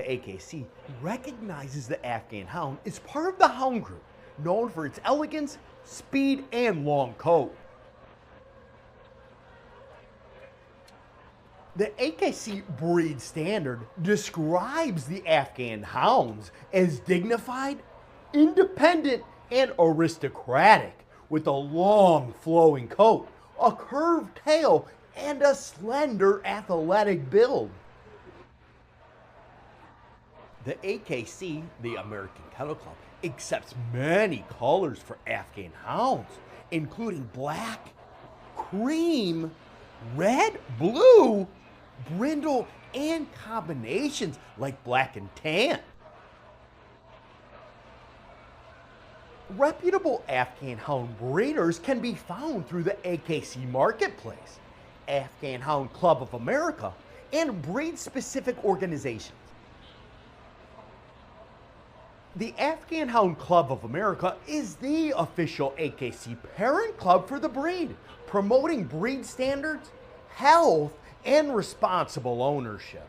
The AKC recognizes the Afghan Hound as part of the Hound group, known for its elegance, speed, and long coat. The AKC breed standard describes the Afghan Hounds as dignified, independent, and aristocratic, with a long flowing coat, a curved tail, and a slender athletic build. The AKC, the American Kennel Club, accepts many colors for Afghan Hounds, including black, cream, red, blue, brindle, and combinations like black and tan. Reputable Afghan Hound breeders can be found through the AKC Marketplace, Afghan Hound Club of America, and breed-specific organizations. The Afghan Hound Club of America is the official AKC parent club for the breed, promoting breed standards, health, and responsible ownership.